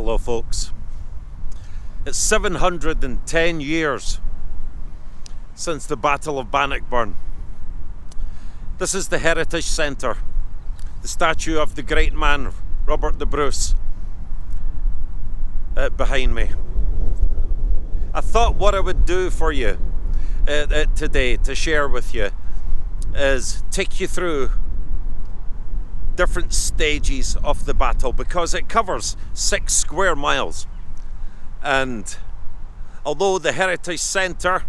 Hello folks. It's 710 years since the Battle of Bannockburn. This is the Heritage Centre, the statue of the great man Robert the Bruce behind me. I thought what I would do for you today to share with you is take you through different stages of the battle, because it covers 6 square miles. And although the Heritage Centre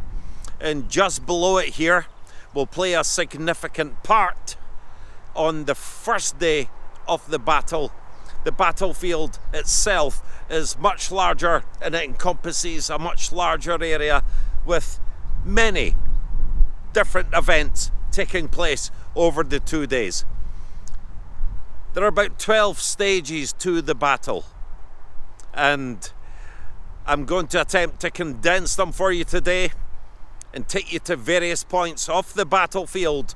and just below it here will play a significant part on the first day of the battle, the battlefield itself is much larger and it encompasses a much larger area with many different events taking place over the 2 days. There are about 12 stages to the battle, and I'm going to attempt to condense them for you today and take you to various points of the battlefield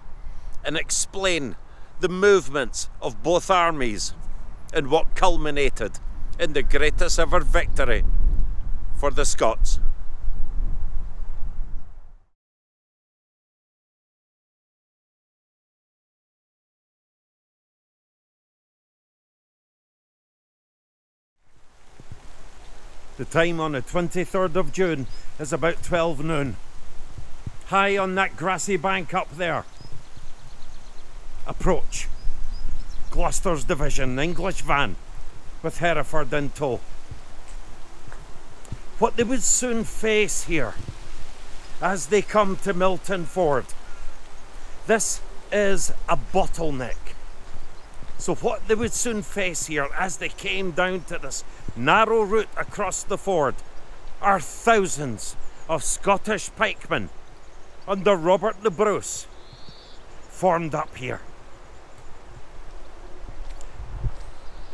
and explain the movements of both armies and what culminated in the greatest ever victory for the Scots. The time on the 23rd of June is about 12 noon. High on that grassy bank up there. Approach. Gloucester's division, English van, with Hereford in tow. What they would soon face here as they come to Milton Ford. This is a bottleneck. So what they would soon face here as they came down to this narrow route across the ford are thousands of Scottish pikemen under Robert the Bruce formed up here.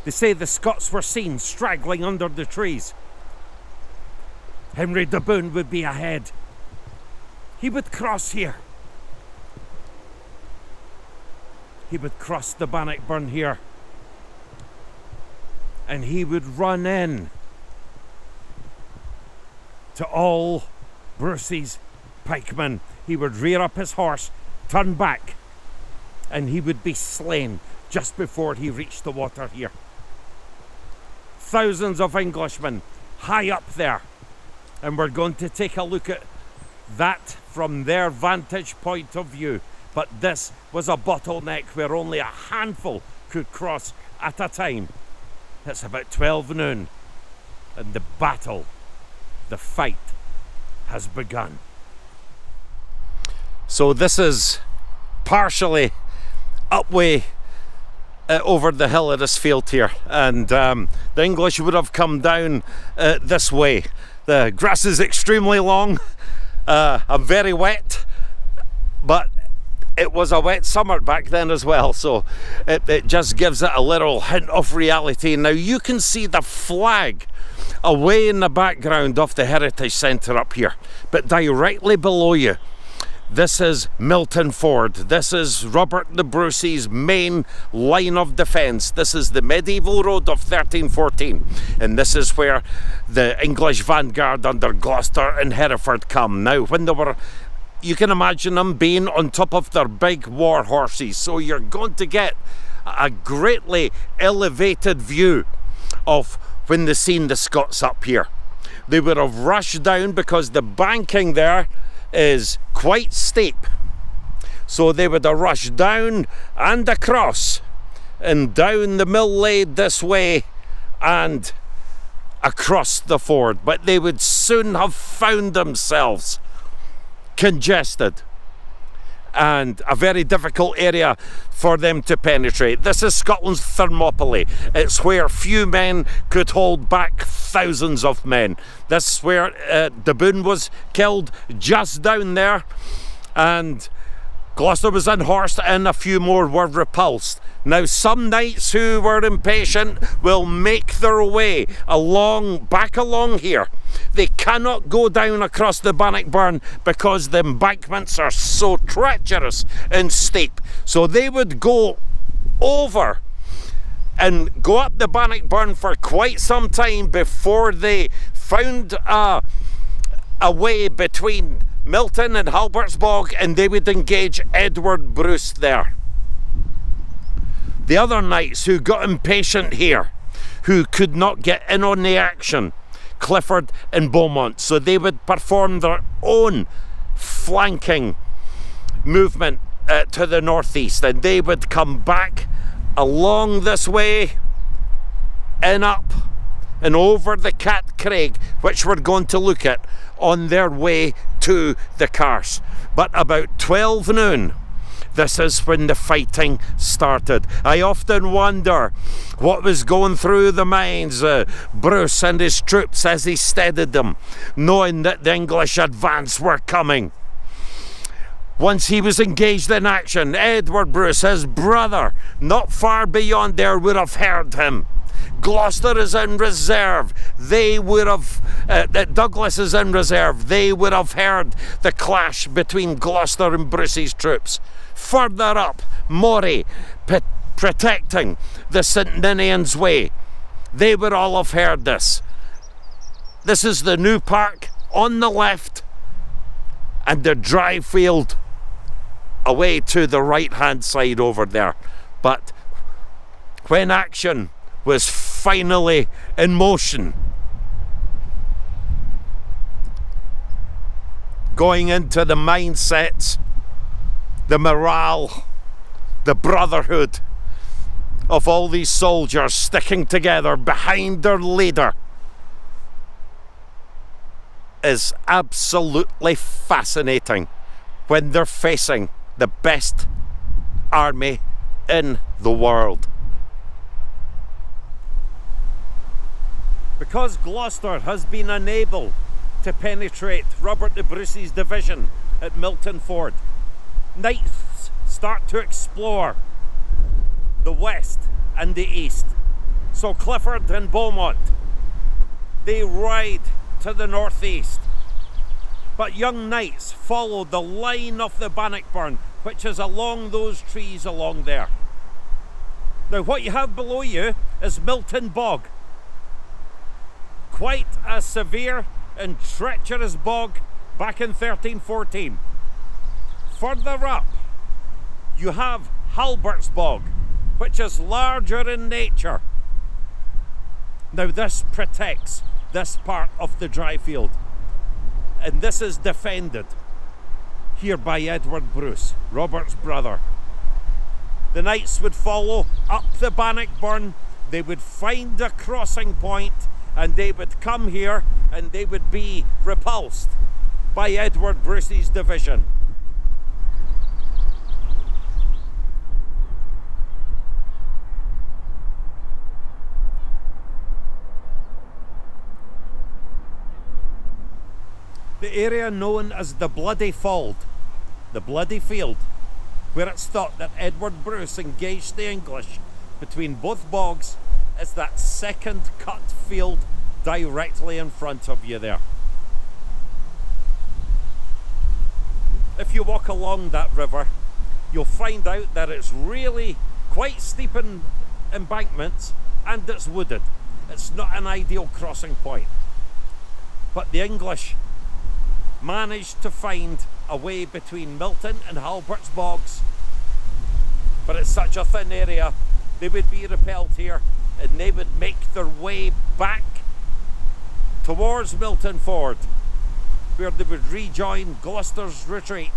They say the Scots were seen straggling under the trees. Henry de Bohun would be ahead. He would cross here. He would cross the Bannockburn here, and he would run in to all Bruce's pikemen. He would rear up his horse, turn back, and he would be slain just before he reached the water here. Thousands of Englishmen high up there, and we're going to take a look at that from their vantage point of view. But this was a bottleneck where only a handful could cross at a time. It's about 12 noon, and the battle, the fight, has begun. So this is partially upway over the hill of this field here, and the English would have come down this way. The grass is extremely long, and very wet, but it was a wet summer back then as well, so it just gives it a little hint of reality. Now you can see the flag away in the background of the Heritage Centre up here, but directly below you, this is Milton Ford. This is Robert the Bruce's main line of defence. This is the medieval road of 1314, and this is where the English vanguard under Gloucester and Hereford come. Now, when they were, you can imagine them being on top of their big war horses, so you're going to get a greatly elevated view of when they seen the Scots up here. They would have rushed down because the banking there is quite steep, so they would have rushed down and across and down the mill lade this way and across the ford, but they would soon have found themselves congested and a very difficult area for them to penetrate. This is Scotland's Thermopylae. It's where few men could hold back thousands of men. This is where de Bohun was killed, just down there, and Gloucester was unhorsed and a few more were repulsed. Now some knights who were impatient will make their way back along here. They cannot go down across the Bannockburn because the embankments are so treacherous and steep. So they would go over and go up the Bannockburn for quite some time before they found a way between Milton and Halbert's Bog, and they would engage Edward Bruce there. The other knights who got impatient here, who could not get in on the action, Clifford and Beaumont, so they would perform their own flanking movement to the northeast, and they would come back along this way and up and over the Cat Craig, which we're going to look at on their way to the Carse. But about 12 noon, this is when the fighting started. I often wonder what was going through the minds of Bruce and his troops as he steadied them, knowing that the English advance were coming. Once he was engaged in action, Edward Bruce, his brother, not far beyond there, would have heard him. Gloucester is in reserve. They would have, Douglas is in reserve. They would have heard the clash between Gloucester and Bruce's troops. Further up, Moray protecting the St Ninian's Way. They would all have heard this. This is the New Park on the left and the dry field away to the right hand side over there. But when action was finally in motion, going into the mindsets, the morale, the brotherhood of all these soldiers sticking together behind their leader is absolutely fascinating when they're facing the best army in the world. Because Gloucester has been unable to penetrate Robert de Bruce's division at Milton Ford, knights start to explore the west and the east. So Clifford and Beaumont, they ride to the northeast. But young knights follow the line of the Bannockburn, which is along those trees along there. Now what you have below you is Milton Bog. Quite a severe and treacherous bog back in 1314. Further up, you have Halbert's Bog, which is larger in nature. Now this protects this part of the dry field, and this is defended here by Edward Bruce, Robert's brother. The knights would follow up the Bannockburn, they would find a crossing point, and they would come here and they would be repulsed by Edward Bruce's division. The area known as the Bloody Fold, the Bloody Field, where it's thought that Edward Bruce engaged the English between both bogs, is that second cut field directly in front of you there. If you walk along that river, you'll find out that it's really quite steep in embankments and it's wooded. It's not an ideal crossing point. But the English managed to find a way between Milton and Halbert's Bogs, but it's such a thin area, they would be repelled here and they would make their way back towards Milton Ford, where they would rejoin Gloucester's retreat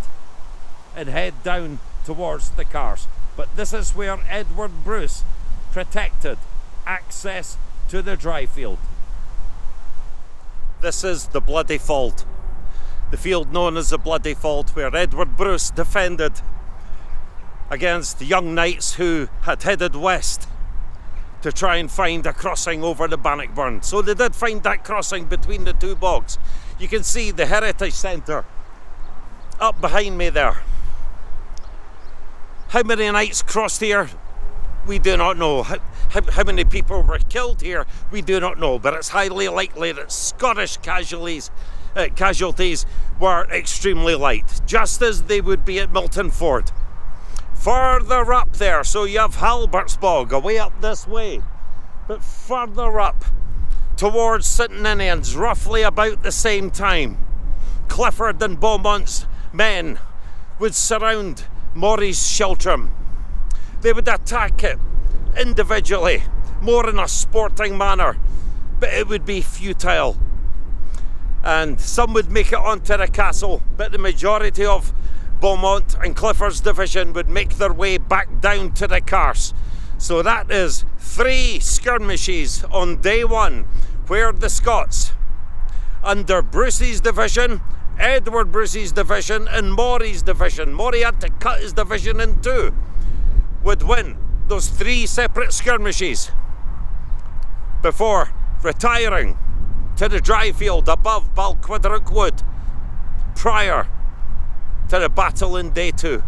and head down towards the Carse. But this is where Edward Bruce protected access to the dry field. This is the Bloody Fold, the field known as the Bloody Fold, where Edward Bruce defended against young knights who had headed west to try and find a crossing over the Bannockburn. So they did find that crossing between the two bogs. You can see the Heritage Centre up behind me there. How many knights crossed here? We do not know. How many people were killed here? We do not know, but it's highly likely that Scottish casualties were extremely light, just as they would be at Milton Ford. Further up there, so you have Halbertsbog away up this way, but further up towards St Ninians, roughly about the same time, Clifford and Beaumont's men would surround Maurice Sheltram. They would attack it individually, more in a sporting manner, but it would be futile. And some would make it onto the castle, but the majority of Beaumont and Clifford's division would make their way back down to the Carse. So that is 3 skirmishes on day 1, where the Scots, under Bruce's division, Edward Bruce's division and Maury's division, Maury had to cut his division in 2, would win those 3 separate skirmishes before retiring to the dry field above Balquidrick Wood prior to the battle in day 2.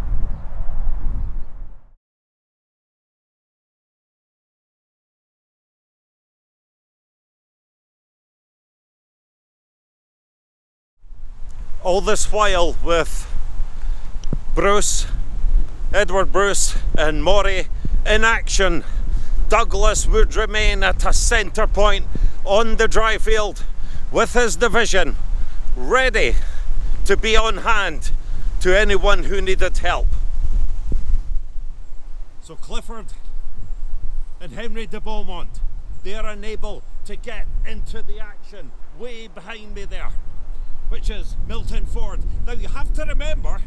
All this while, with Bruce, Edward Bruce and Maury in action, Douglas would remain at a centre point on the dry field with his division, ready to be on hand to anyone who needed help. So Clifford and Henry de Beaumont, they are unable to get into the action way behind me there, which is Milton Ford. Now you have to remember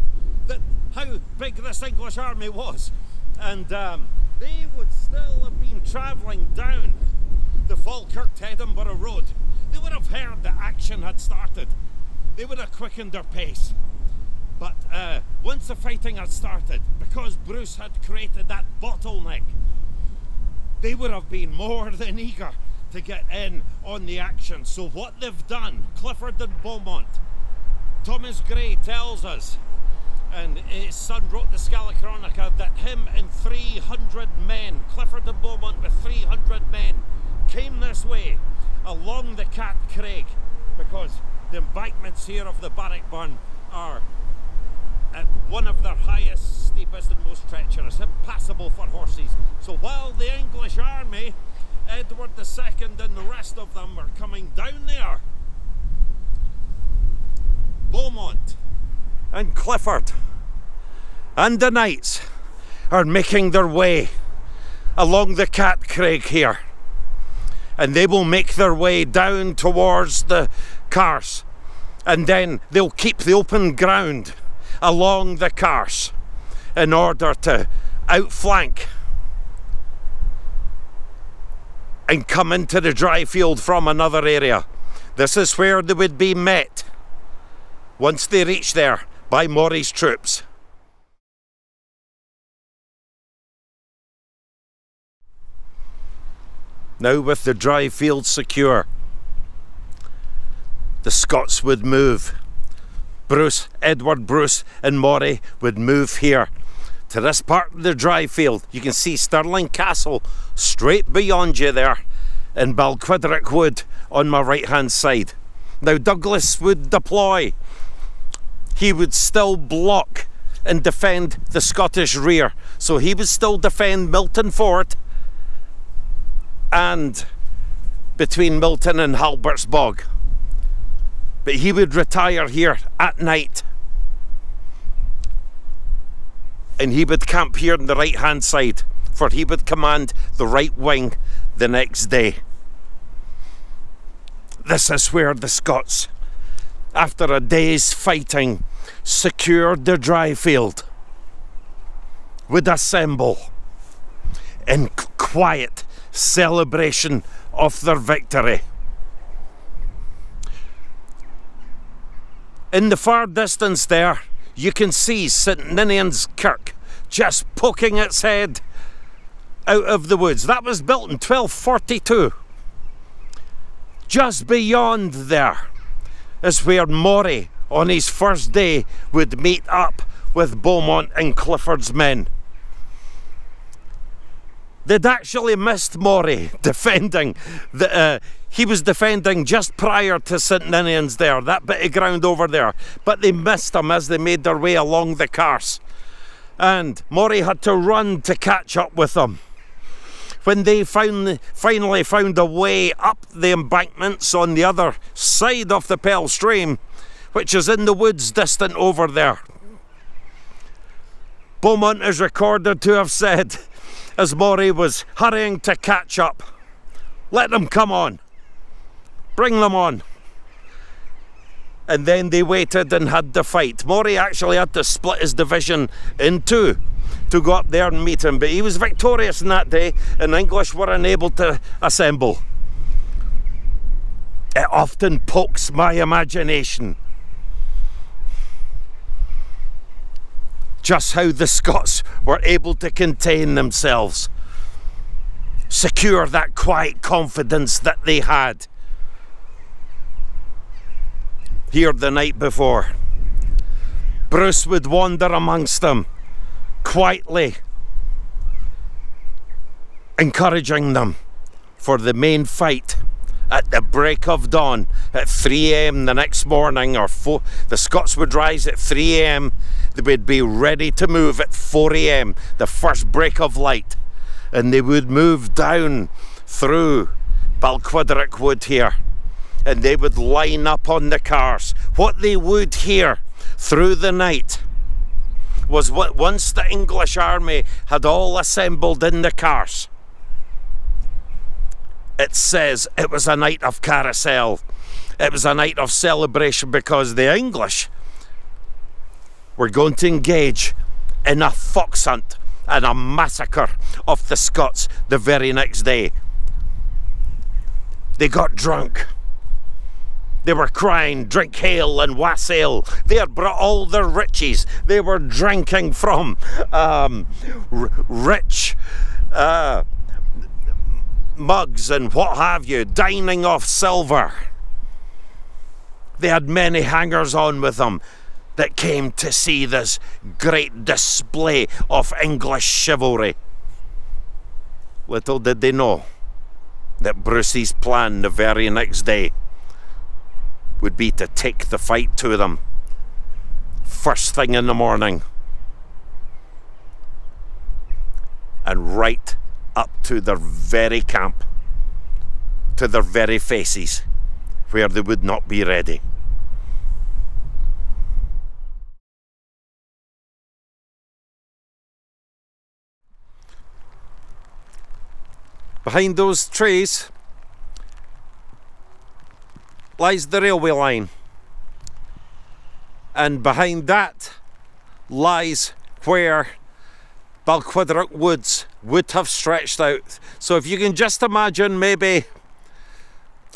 that how big this English army was, and they would still have been travelling down the Falkirk to Edinburgh road. They would have heard that action had started. They would have quickened their pace. But once the fighting had started, because Bruce had created that bottleneck, they would have been more than eager to get in on the action. So what they've done, Clifford and Beaumont, Thomas Gray tells us, and his son wrote the Scala Chronica, that him and 300 men, Clifford and Beaumont with 300 men, came this way along the Cat Craig, because the embankments here of the Bannockburn are at one of their highest, steepest and most treacherous, impassable for horses. So while the English army, Edward II and the rest of them, are coming down there, Beaumont and Clifford and the knights are making their way along the Cat Craig here, and they will make their way down towards the Carse, and then they'll keep the open ground along the Carse in order to outflank and come into the dry field from another area. This is where they would be met once they reach there by Maury's troops. Now, with the dry field secure, the Scots would move. Bruce, Edward Bruce and Maury would move here to this part of the dry field. You can see Stirling Castle straight beyond you there, and Balquidrick Wood on my right hand side. Now Douglas would deploy. He would still block and defend the Scottish rear, so he would still defend Milton Fort and between Milton and Halbertsbog, but he would retire here at night and he would camp here on the right hand side, for he would command the right wing the next day. This is where the Scots, after a day's fighting, secured the dry field, would assemble in quiet celebration of their victory. In the far distance there, you can see St Ninians Kirk just poking its head out of the woods. That was built in 1242. Just beyond there is where Maury, on his first day, would meet up with Beaumont and Clifford's men. They'd actually missed Maury defending. He was defending just prior to St Ninians there, that bit of ground over there. But they missed him as they made their way along the Carse. and Maury had to run to catch up with them. When they finally found a way up the embankments on the other side of the Pearl Stream, which is in the woods distant over there, Beaumont is recorded to have said, as Maury was hurrying to catch up, "Let them come on, bring them on." And then they waited and had the fight. Maury actually had to split his division in two to go up there and meet him, but he was victorious in that day, and the English were unable to assemble. It often pokes my imagination just how the Scots were able to contain themselves, secure that quiet confidence that they had. Here the night before, Bruce would wander amongst them, quietly encouraging them for the main fight at the break of dawn at 3 AM the next morning, or the Scots would rise at 3 AM, they would be ready to move at 4 AM, the first break of light, and they would move down through Balquiderick Wood here, and they would line up on the cars. What they would hear through the night was what, once the English army had all assembled in the cars, it says it was a night of carousel. It was a night of celebration, because the English were going to engage in a fox hunt and a massacre of the Scots the very next day. They got drunk. They were crying, "Drink ale and wassail." They had brought all their riches. They were drinking from rich mugs and what have you, dining off silver. They had many hangers-on with them that came to see this great display of English chivalry. Little did they know that Bruce's plan the very next day would be to take the fight to them first thing in the morning, and right up to their very camp, to their very faces, where they would not be ready. Behind those trees lies the railway line, and behind that lies where Balquiderick Woods would have stretched out. So if you can just imagine, maybe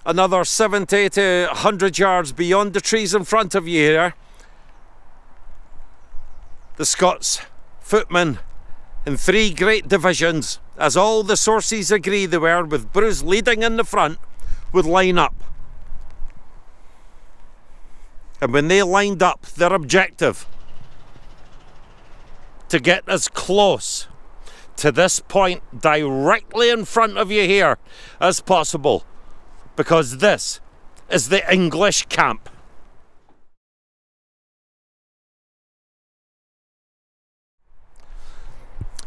another 70 to 100 yards beyond the trees in front of you here, the Scots footmen in 3 great divisions, as all the sources agree they were, with Bruce leading in the front, would line up. And when they lined up, their objective, to get as close to this point directly in front of you here as possible, because this is the English camp.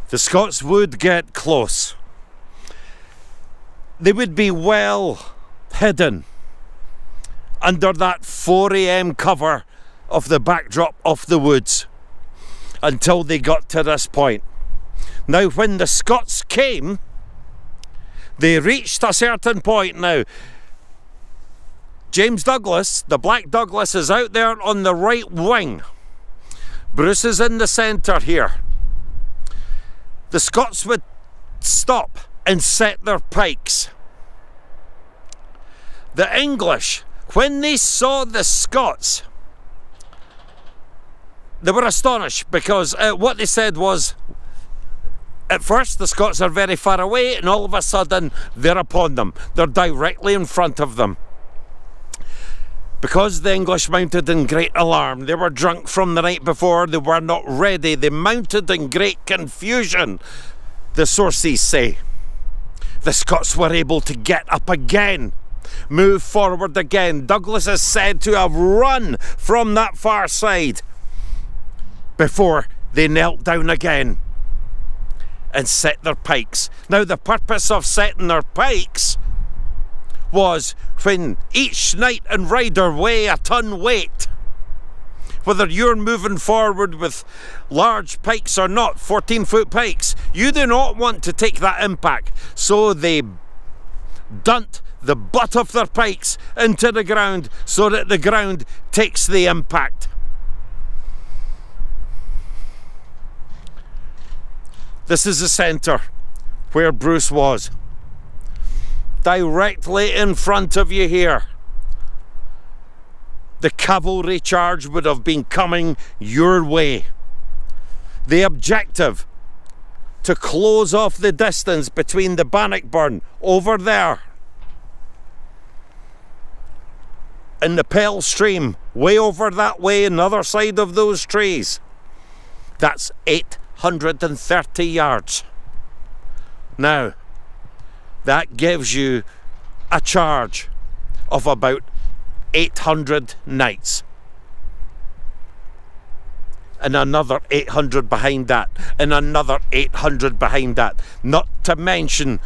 The Scots would get close. They would be well hidden under that 4 AM cover of the backdrop of the woods until they got to this point. Now, when the Scots came, they reached a certain point. Now, James Douglas, the Black Douglas, is out there on the right wing. Bruce is in the centre here. The Scots would stop and set their pikes. The English, when they saw the Scots, they were astonished, because what they said was, at first the Scots are very far away, and all of a sudden they're upon them. They're directly in front of them. Because the English mounted in great alarm, they were drunk from the night before, they were not ready, they mounted in great confusion, the sources say. The Scots were able to get up again, move forward again. Douglas is said to have run from that far side before they knelt down again and set their pikes. Now the purpose of setting their pikes was when each knight and rider weigh a ton weight, whether you're moving forward with large pikes or not, 14-foot pikes, you do not want to take that impact. So they dunt the butt of their pikes into the ground so that the ground takes the impact. This is the centre where Bruce was. Directly in front of you here, the cavalry charge would have been coming your way. The objective, to close off the distance between the Bannockburn over there and the Pell stream way over that way, another side of those trees. That's 830 yards. Now, that gives you a charge of about 800 knights. And another 800 behind that, and another 800 behind that. Not to mention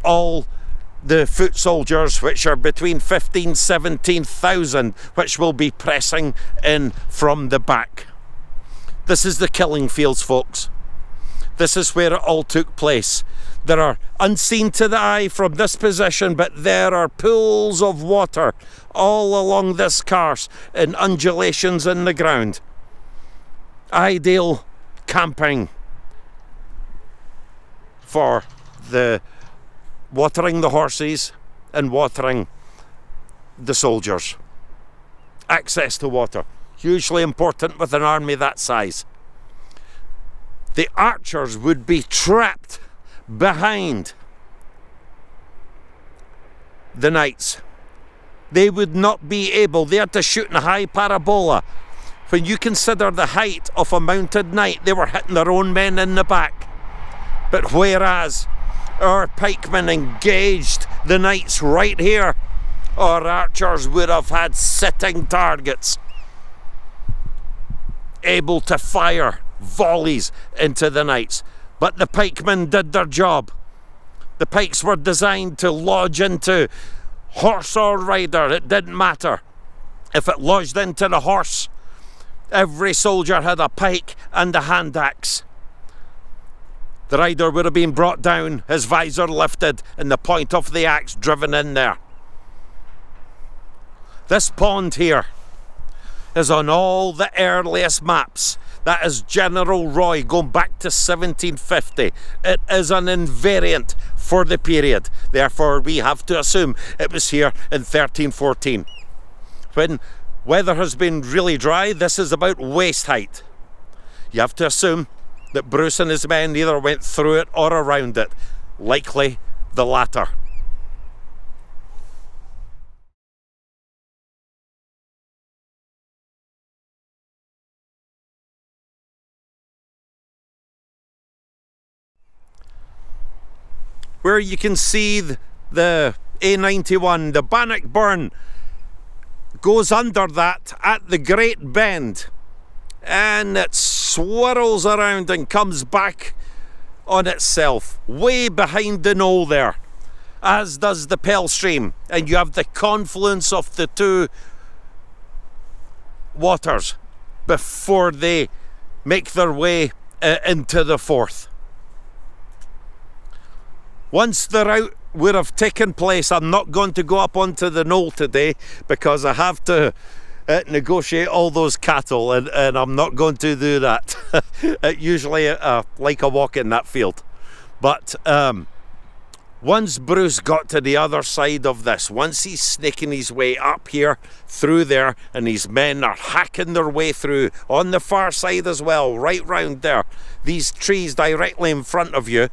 all the foot soldiers, which are between 15,000 17,000, which will be pressing in from the back. This is the killing fields, folks. This is where it all took place. There are, unseen to the eye from this position, but there are pools of water all along this course and undulations in the ground. Ideal camping for the watering the horses and watering the soldiers. Access to water, hugely important with an army that size. The archers would be trapped behind the knights. They would not be able, they had to shoot in a high parabola. When you consider the height of a mounted knight, they were hitting their own men in the back. But whereas our pikemen engaged the knights right here, our archers would have had sitting targets, able to fire volleys into the knights. But the pikemen did their job. The pikes were designed to lodge into horse or rider, it didn't matter. If it lodged into the horse, every soldier had a pike and a hand axe. The rider would have been brought down, his visor lifted, and the point of the axe driven in there. This pond here is on all the earliest maps. That is General Roy, going back to 1750. It is an invariant for the period. Therefore, we have to assume it was here in 1314. When weather has been really dry, this is about waist height. You have to assume that Bruce and his men either went through it or around it. Likely the latter. Where you can see the A91, the Bannockburn goes under that at the Great Bend, and it swirls around and comes back on itself way behind the knoll there, as does the Pell stream, and you have the confluence of the two waters before they make their way into the Forth. Once the route would have taken place, I'm not going to go up onto the knoll today because I have to negotiate all those cattle, and I'm not going to do that. Usually like a walk in that field. But once Bruce got to the other side of this, once he's snaking his way up here through there, and his men are hacking their way through on the far side as well, right round there, these trees directly in front of you,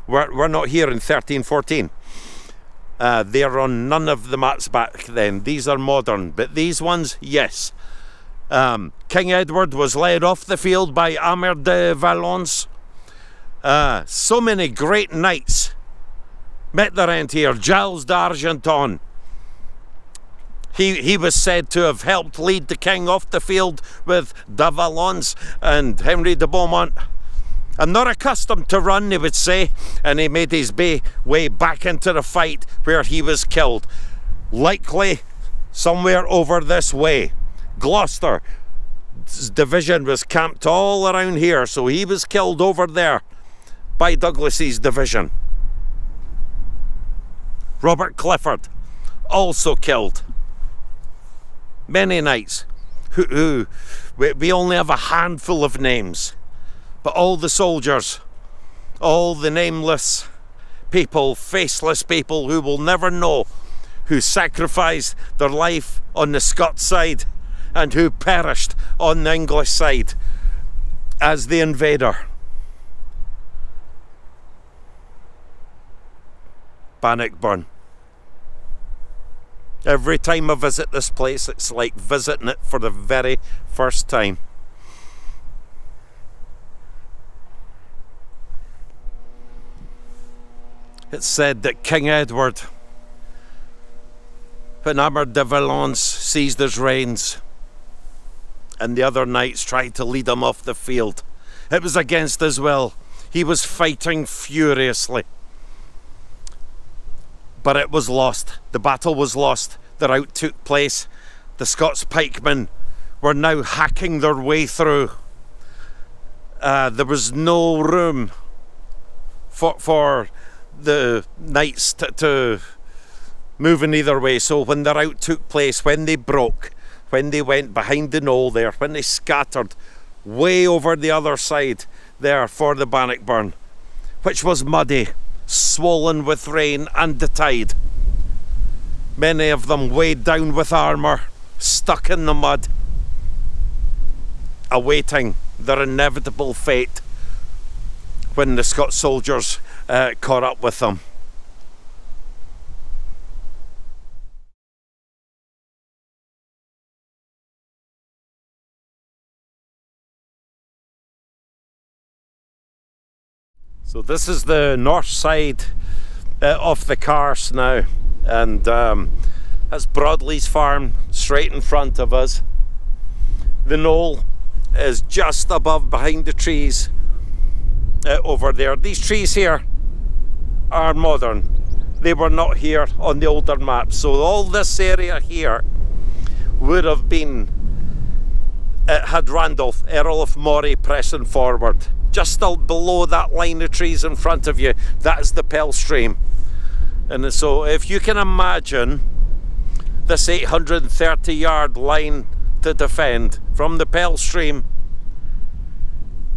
we're not here in 1314. They're on none of the maps back then. These are modern, but these ones, yes. King Edward was led off the field by Amer de Valence. So many great knights met their end here. Giles d'Argenton, He was said to have helped lead the king off the field with de Valence and Henry de Beaumont. I'm not accustomed to run, he would say, and he made his way back into the fight where he was killed. Likely somewhere over this way. Gloucester's division was camped all around here, so he was killed over there by Douglas's division. Robert Clifford, also killed. Many knights who we only have a handful of names. But all the soldiers, all the nameless people, faceless people who will never know, who sacrificed their life on the Scots side and who perished on the English side as the invader. Bannockburn. Every time I visit this place, it's like visiting it for the very first time. It's said that King Edward, when Amar de Valence seized his reins and the other knights tried to lead him off the field, it was against his will. He was fighting furiously. But it was lost. The battle was lost. The rout took place. The Scots pikemen were now hacking their way through. There was no room for the knights to move in either way. So when the rout took place, when they broke, when they went behind the knoll there, when they scattered way over the other side there for the Bannockburn, which was muddy, swollen with rain and the tide, many of them weighed down with armour, stuck in the mud, awaiting their inevitable fate when the Scots soldiers caught up with them. So this is the north side of the Carse now, and that's Broadley's farm straight in front of us. The knoll is just above behind the trees over there. These trees here are modern. They were not here on the older maps. So all this area here would have been, had Randolph, Earl of Moray pressing forward. Just below that line of trees in front of you, that's the Pell Stream. And so if you can imagine this 830-yard line to defend from the Pell Stream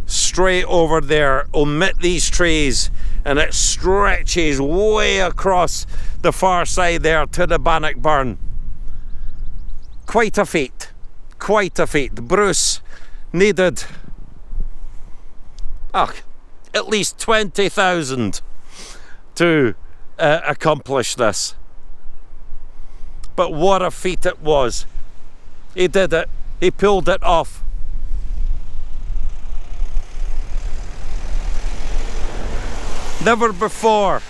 straight over there, omit these trees, and it stretches way across the far side there to the Bannockburn. Quite a feat, quite a feat. Bruce needed at least 20,000 to accomplish this. But what a feat it was. He did it. He pulled it off. Never before,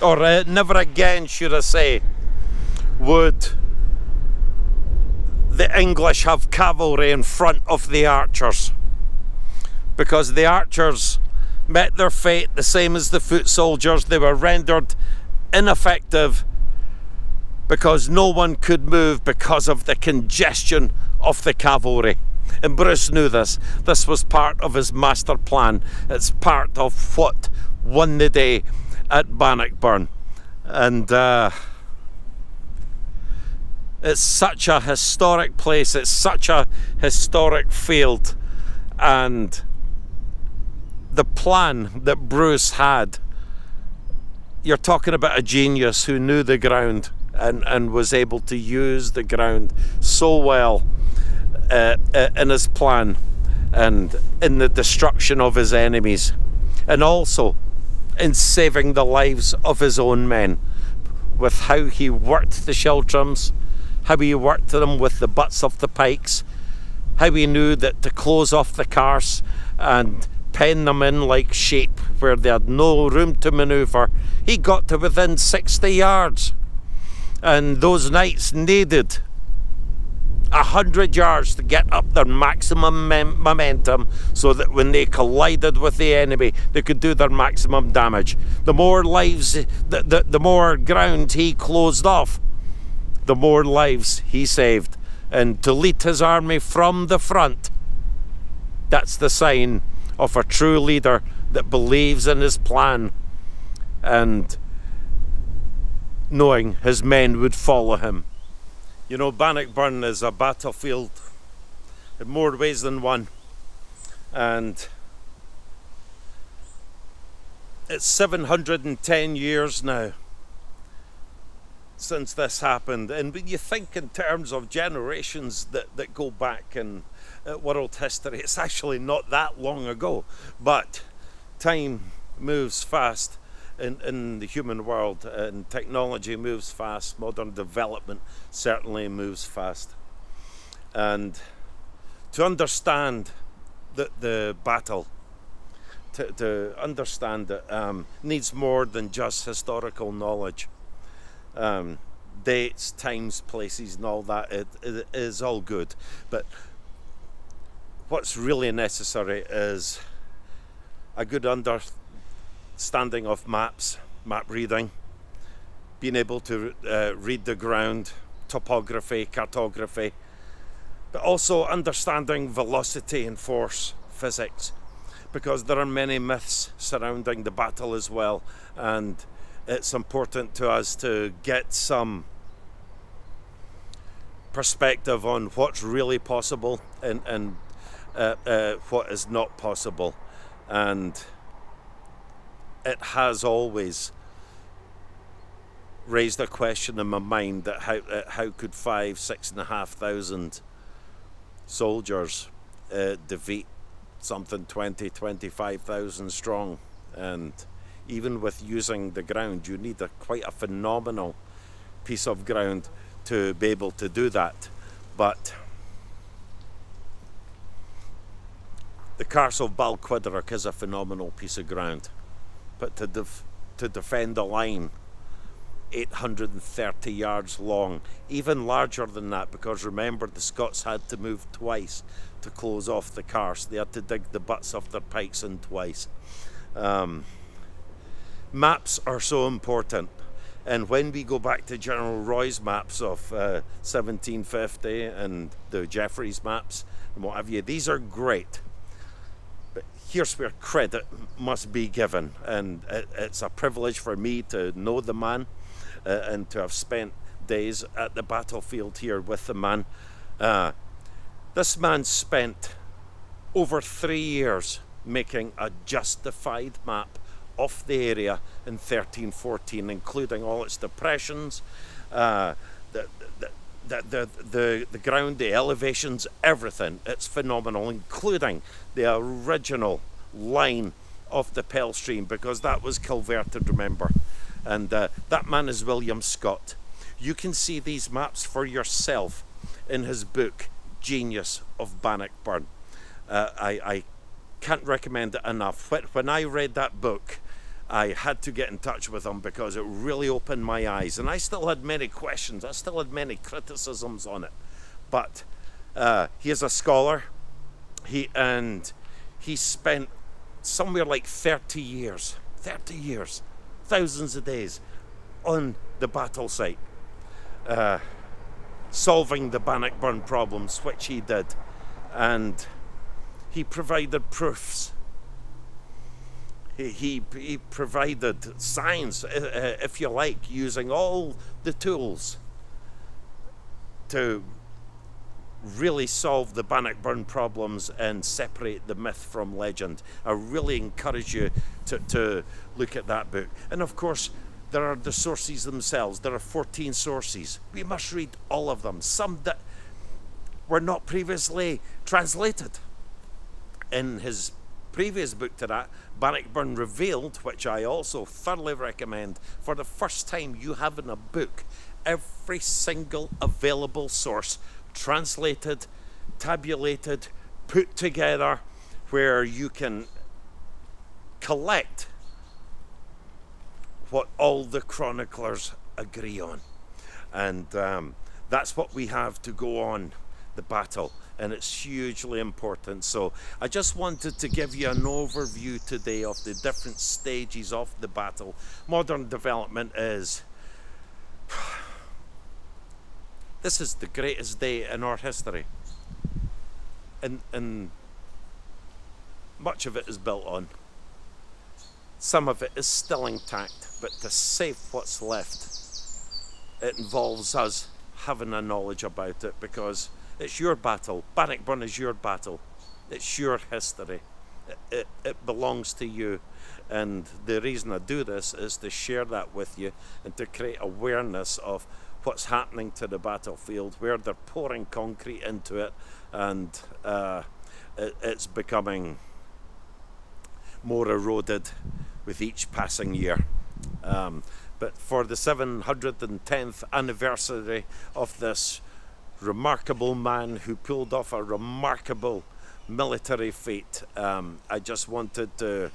or never again should I say, would the English have cavalry in front of the archers, because the archers met their fate the same as the foot soldiers. They were rendered ineffective because no one could move because of the congestion of the cavalry. And Bruce knew this. This was part of his master plan. It's part of what won the day at Bannockburn. And it's such a historic place. It's such a historic field. And the plan that Bruce had, you're talking about a genius who knew the ground and was able to use the ground so well in his plan and in the destruction of his enemies, and also in saving the lives of his own men, with how he worked the Sheldrums, how he worked them with the butts of the pikes, how he knew that to close off the Carse and pen them in like sheep where they had no room to manoeuvre, he got to within 60 yards. And those knights needed 100 yards to get up their maximum momentum, so that when they collided with the enemy, they could do their maximum damage. The more lives, the more ground he closed off, the more lives he saved. And to lead his army from the front, that's the sign of a true leader that believes in his plan, and knowing his men would follow him. You know, Bannockburn is a battlefield in more ways than one, and it's 710 years now since this happened. And when you think in terms of generations that go back in world history, it's actually not that long ago. But time moves fast in the human world, and technology moves fast. Modern development certainly moves fast. And to understand the battle, to understand it, needs more than just historical knowledge. Dates, times, places, and all that, it is all good, but what's really necessary is a good understanding of maps, map reading, being able to read the ground, topography, cartography, but also understanding velocity and force physics, because there are many myths surrounding the battle as well, and it's important to us to get some perspective on what's really possible and what is not possible. And it has always raised a question in my mind that how could 6,500 soldiers defeat something 25,000 strong? And even with using the ground, you need quite a phenomenal piece of ground to be able to do that. But the Castle of Balquidderach is a phenomenal piece of ground. But to defend a line 830 yards long, even larger than that, because remember, the Scots had to move twice to close off the Carse. They had to dig the butts of their pikes in twice. Maps are so important, and when we go back to General Roy's maps of 1750 and the Jeffreys maps and what have you, these are great, but here's where credit must be given, and it's a privilege for me to know the man and to have spent days at the battlefield here with the man. This man spent over 3 years making a justified map of the area in 1314, including all its depressions, the ground, the elevations, everything. It's phenomenal, including the original line of the Pell Stream, because that was culverted, remember. And that man is William Scott. You can see these maps for yourself in his book, Genius of Bannockburn. I can't recommend it enough. When I read that book, I had to get in touch with him because it really opened my eyes, and I still had many questions, I still had many criticisms on it. But he is a scholar, he spent somewhere like 30 years, thousands of days on the battle site, solving the Bannockburn problems, which he did, and he provided proofs. He provided science, if you like, using all the tools to really solve the Bannockburn problems and separate the myth from legend. I really encourage you to look at that book. And of course, there are the sources themselves. There are 14 sources. We must read all of them, some that were not previously translated. In his previous book to that, Bannockburn Revealed, which I also thoroughly recommend, for the first time you have in a book every single available source translated, tabulated, put together, where you can collect what all the chroniclers agree on. And that's what we have to go on the battle, and it's hugely important. So I just wanted to give you an overview today of the different stages of the battle. Modern development is, this is the greatest day in our history, and much of it is built on. Some of it is still intact, but to save what's left, it involves us having a knowledge about it, because it's your battle. Bannockburn is your battle. It's your history. It belongs to you. And the reason I do this is to share that with you and to create awareness of what's happening to the battlefield, where they're pouring concrete into it, and it's becoming more eroded with each passing year. But for the 710th anniversary of this remarkable man who pulled off a remarkable military feat, I just wanted to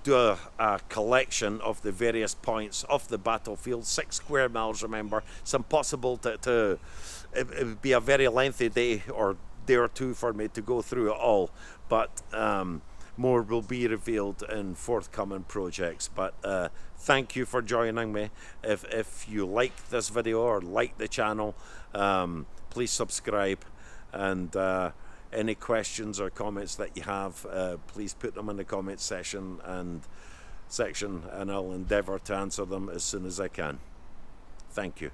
do a collection of the various points of the battlefield. 6 square miles, remember. It's impossible to it would be a very lengthy day or day or two for me to go through it all, but more will be revealed in forthcoming projects. But thank you for joining me. If you like this video or like the channel, please subscribe, and any questions or comments that you have, please put them in the comment section, and I'll endeavour to answer them as soon as I can. Thank you.